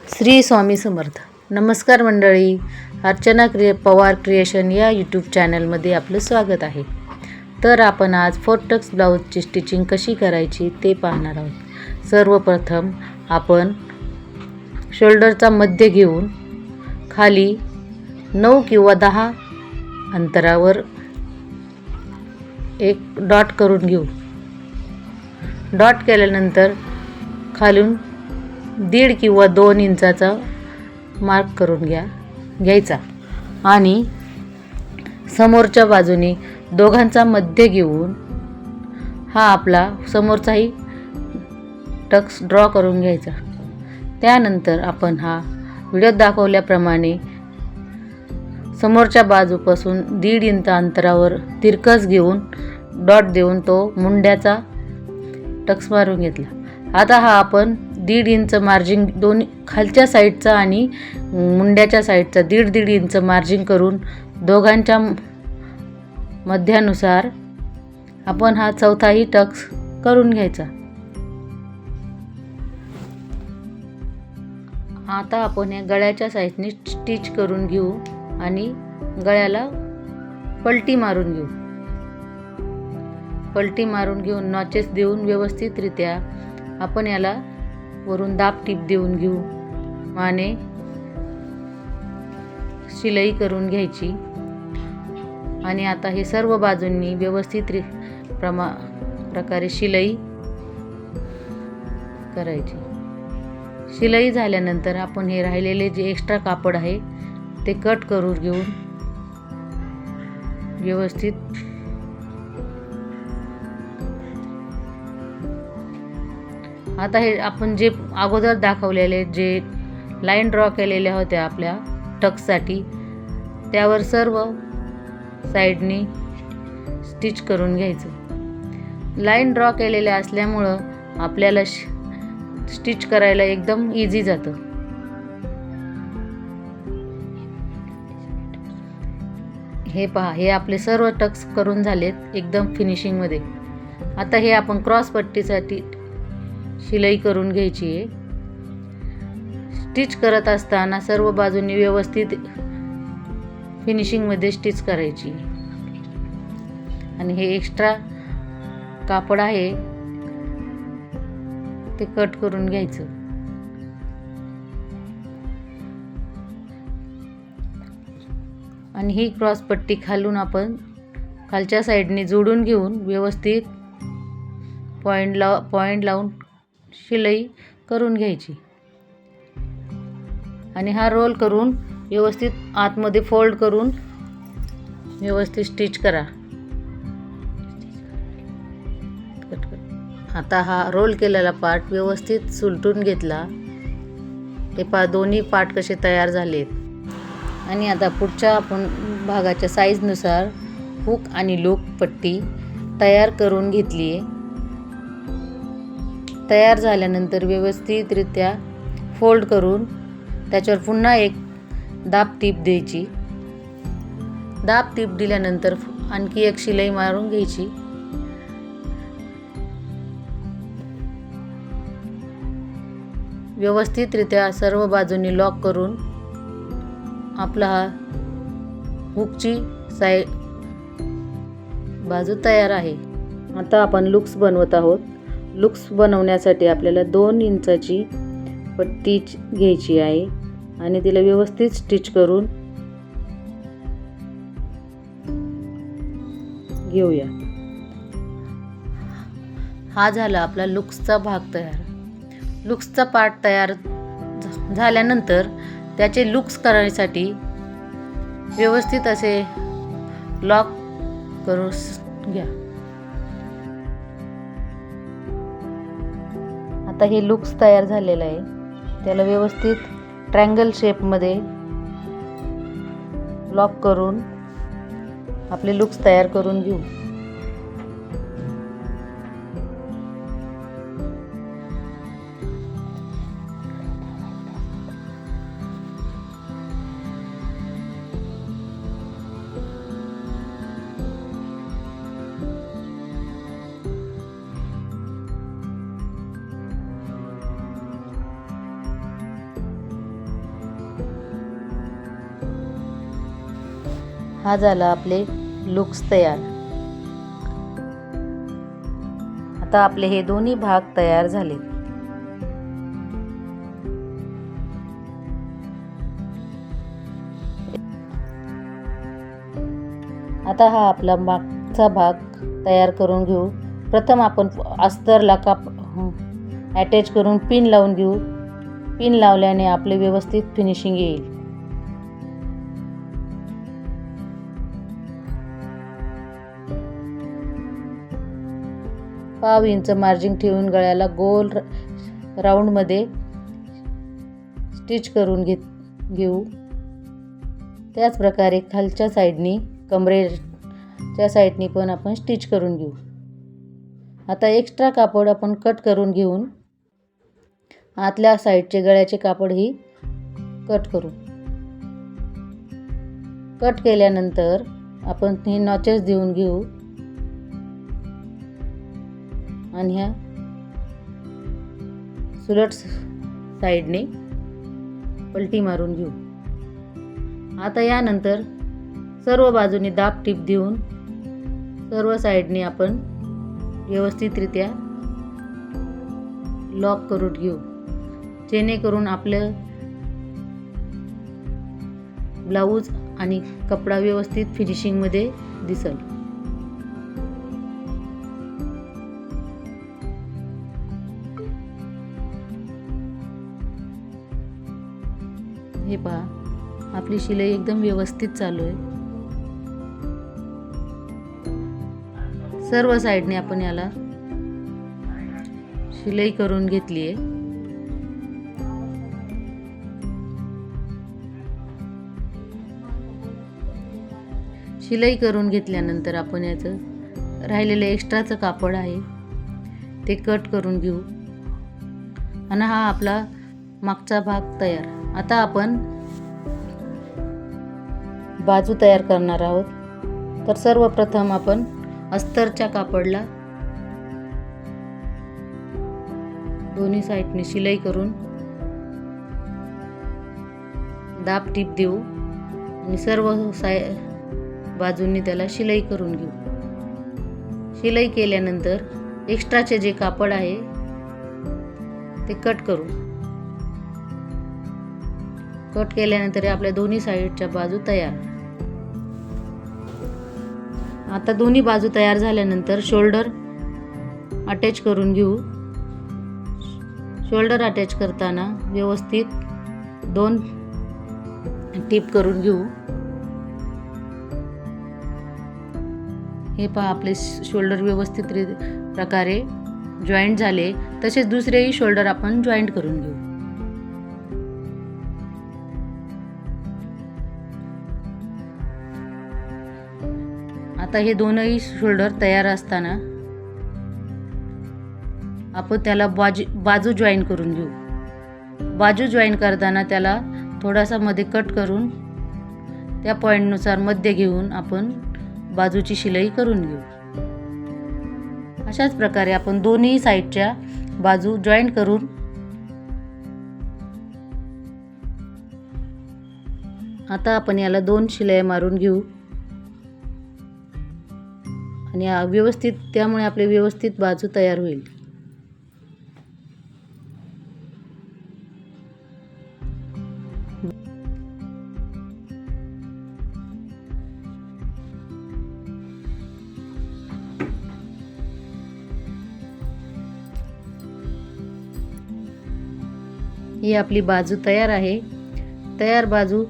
श्री स्वामी समर्थ. नमस्कार मंडळी, अर्चना पवार क्रिएशन या यूट्यूब चॅनलमध्ये आपलं स्वागत आहे. तर आपण आज 4 टक्स ब्लाऊजची स्टिचिंग कशी करायची ते पाहणार आहोत. सर्वप्रथम आपण शोल्डरचा मध्य घेऊन खाली 9 किंवा 10 अंतरावर एक डॉट करून घेऊ. डॉट केल्यानंतर खालून 1.5 किंवा 2 इंचाचा मार्क करून घ्यायचा आणि समोरच्या बाजूने दोघांचा मध्य घेऊन हा आपला समोरचाही टक्स ड्रॉ करून घ्यायचा. त्यानंतर आपण हा व्हिडिओत दाखवल्याप्रमाणे समोरच्या बाजूपासून 1.5 इंच अंतरावर तिरकस घेऊन डॉट देऊन तो मुंड्याचा टक्स मारून घेतला. आता हा आपण 1.5 इंच मार्जिन दोन्ही खालच्या साईडचा आणि मुंड्याच्या साईडचा 1.5 इंच मार्जिन करून दोघांच्या मध्यानुसार आपण हा चौथाही टक्स करून घ्यायचा. आता आपण या गळ्याच्या साईडने स्टिच करून घेऊ आणि गळ्याला पलटी मारून घेऊ. पलटी मारून घेऊन नॉचेस देऊन व्यवस्थितरित्या आपण याला वरून दाब टीप देऊन घेऊ आणि शिलाई करून घ्यायची. आणि आता हे सर्व बाजूंनी व्यवस्थित प्रकारे शिलाई करायची. शिलाई झाल्यानंतर आपण हे राहिलेले जे एक्स्ट्रा कापड आहे ते कट करून घेऊन व्यवस्थित आता हे आपण जे अगोदर दाखवलेले जे लाईन ड्रॉ केलेल्या होत्या आपल्या टक्ससाठी त्यावर सर्व साईडनी स्टिच करून घ्यायचं. लाईन ड्रॉ केलेल्या असल्यामुळं आपल्याला स्टिच करायला एकदम इझी जातं. हे पहा, हे आपले सर्व टक्स करून झालेत एकदम फिनिशिंगमध्ये. आता हे आपण क्रॉस पट्टीसाठी शिलाई करून घ्यायची आहे. स्टिच करत असताना सर्व बाजूंनी व्यवस्थित फिनिशिंगमध्ये स्टिच करायची आणि हे एक्स्ट्रा कापड आहे ते कट करून घ्यायचं. आणि ही क्रॉस पट्टी खालून आपण खालच्या साईडने जोडून घेऊन व्यवस्थित पॉइंट लावून शिलाई करून घ्यायची. आणि हा रोल करून व्यवस्थित आतमध्ये फोल्ड करून व्यवस्थित स्टिच करा. आता हा रोल केलेला पार्ट व्यवस्थित सुलटून घेतला. हे पहा, दोन्ही पार्ट कसे तयार झालेत. आणि आता पुढच्या आपण भागाच्या साईजनुसार हुक आणि लूप पट्टी तयार करून घेतली आहे. तयार झाल्यानंतर व्यवस्थितरित्या फोल्ड करून त्याच्यावर पुन्हा एक दाब टीप द्यायची. दाब टीप दिल्यानंतर आणखी एक शिलाई मारून घ्यायची. व्यवस्थितरित्या सर्व बाजूंनी लॉक करून आपला हा हुकची बाजू तयार आहे. आता आपण लुक्स बनवत आहोत. लुक्स बनवण्यासाठी आपल्याला 2 इंचाची पट्टी घ्यायची आहे आणि तिला व्यवस्थित स्टिच करून घेऊया. हा झाला आपला लुक्सचा भाग तयार. लुक्सचा पार्ट तयार झाल्यानंतर त्याचे लुक्स करण्यासाठी व्यवस्थित असे लॉक करून घ्या. आता हे लुक्स तयार झालेलं आहे. त्याला व्यवस्थित ट्रायंगल शेपमध्ये लॉक करून आपले लुक्स तयार करून घेऊ. हा झाला आपले लुक्स तयार. आता आपले हे दोन्ही भाग तयार झाले. आता हा आपला मागचा भाग तयार करून घेऊ. प्रथम आपण अस्तरला अटॅच करून पिन लावून घेऊ. पिन लावल्याने आपले व्यवस्थित फिनिशिंग येईल. 5 इंच मार्जिन ठेवून गळ्याला गोल राऊंडमध्ये स्टिच करून घेऊ. त्याच प्रकारे खालच्या साईडनी कमरेच्या साईडनी पण आपण स्टिच करून घेऊ. आता एक्स्ट्रा कापड आपण कट करून घेऊन आतल्या साईडचे गळ्याचे कापडही कट करू. कट केल्यानंतर आपण हे नॉचेस देऊन घेऊ आणि ह्या सुलट साईडने पलटी मारून घेऊ. आता यानंतर सर्व बाजूनी दाब टीप देऊन सर्व साईडने आपण व्यवस्थितरित्या लॉक करून घेऊ, जेणेकरून आपलं ब्लाऊज आणि कपडा व्यवस्थित फिनिशिंगमध्ये दिसेल. हे पहा, आपली शिलाई एकदम व्यवस्थित चालू आहे. सर्व साईडने आपण याला शिलाई करून घेतली आहे. शिलाई करून घेतल्यानंतर आपण याचं राहिलेलं एक्स्ट्राचं कापड आहे ते कट करून घेऊ आणि हा आपला मागचा भाग तयार. आता आपण बाजू तयार करणार आहोत. तर सर्वप्रथम आपण अस्तरच्या कापडला दोन्ही साईडने शिलाई करून दाब टीप देऊ आणि सर्व बाजूंनी त्याला शिलाई करून घेऊ. शिलाई केल्यानंतर एक्स्ट्राचे जे कापड आहे ते कट करू. कट केल्यानंतर आपल्या दोन्ही साईडच्या बाजू तयार. आता दोन्ही बाजू तयार झाल्यानंतर शोल्डर अटॅच करून घेऊ. शोल्डर अटॅच करताना व्यवस्थित 2 टिप करून घेऊ. हे पहा, आपले शोल्डर व्यवस्थित प्रकारे जॉईंट झाले. तसेच दुसरेही शोल्डर आपण जॉईंट करून घेऊ. आता हे दोनही शोल्डर तयार असताना आपण त्याला बाजू जॉईन करून घेऊ. बाजू जॉईन करताना त्याला थोडासा मध्ये कट करून त्या पॉईंटनुसार मध्य घेऊन आपण बाजूची शिलाई करून घेऊ. अशाच प्रकारे आपण दोन्ही साईडच्या बाजू जॉईन करून आता आपण याला 2 शिलाई मारून घेऊ आणि व्यवस्थित, त्यामुळे आपली व्यवस्थित बाजू तयार होईल. ही आपली बाजू तयार आहे. तयार बाजू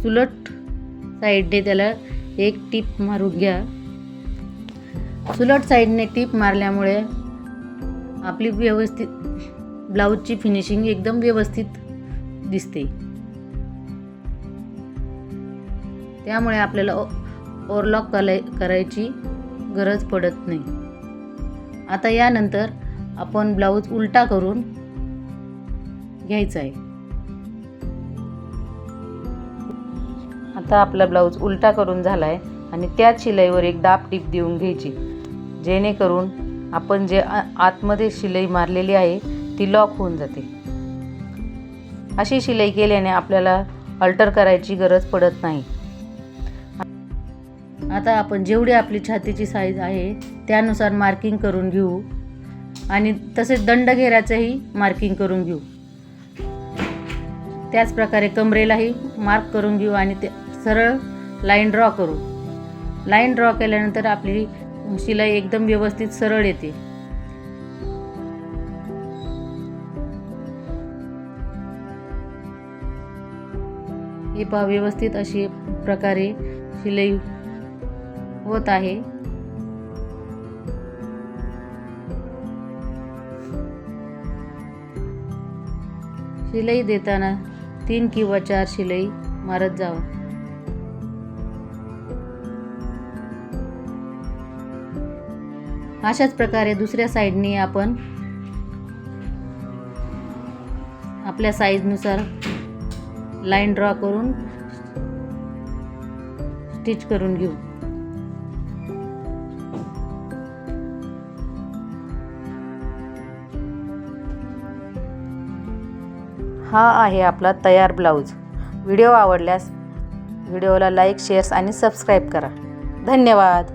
सुलट साईडने त्याला एक टीप मारून घ्या. सुलट साईडने टीप मारल्यामुळे आपली व्यवस्थित ब्लाऊजची फिनिशिंग एकदम व्यवस्थित दिसते. त्यामुळे आपल्याला ओव्हरलॉक करायची गरज पडत नाही. आता यानंतर आपण ब्लाऊज उलटा करून घ्यायचा आहे. आता आपला ब्लाऊज उलटा करून झाला आहे आणि त्याच शिलाईवर एक दाब टीप देऊन घ्यायची, जेणेकरून आपण जे आतमध्ये शिलाई मारलेली आहे ती लॉक होऊन जाते. अशी शिलाई केल्याने आपल्याला अल्टर करायची गरज पडत नाही. आता आपण जेवढी आपली छातीची साईज आहे त्यानुसार मार्किंग करून घेऊ आणि तसेच दंडघेऱ्याचंही मार्किंग करून घेऊ. त्याच प्रकारे कमरेलाही मार्क करून घेऊ आणि ते सरळ लाईन ड्रॉ करू. लाईन ड्रॉ केल्यानंतर आपली शिलाई एकदम व्यवस्थित सरळ येते. हे पहा, व्यवस्थित अशी प्रकारे शिलाई होत आहे. शिलाई देताना 3 किंवा 4 शिलाई मारत जावा. अशाच प्रकारे दुसऱ्या साईडने आपण आपल्या साईजनुसार लाईन ड्रॉ करून स्टिच करून घेऊ. हा आहे आपला तयार ब्लाऊज. व्हिडिओ आवडल्यास व्हिडिओला लाईक, शेअर आणि सबस्क्राईब करा. धन्यवाद.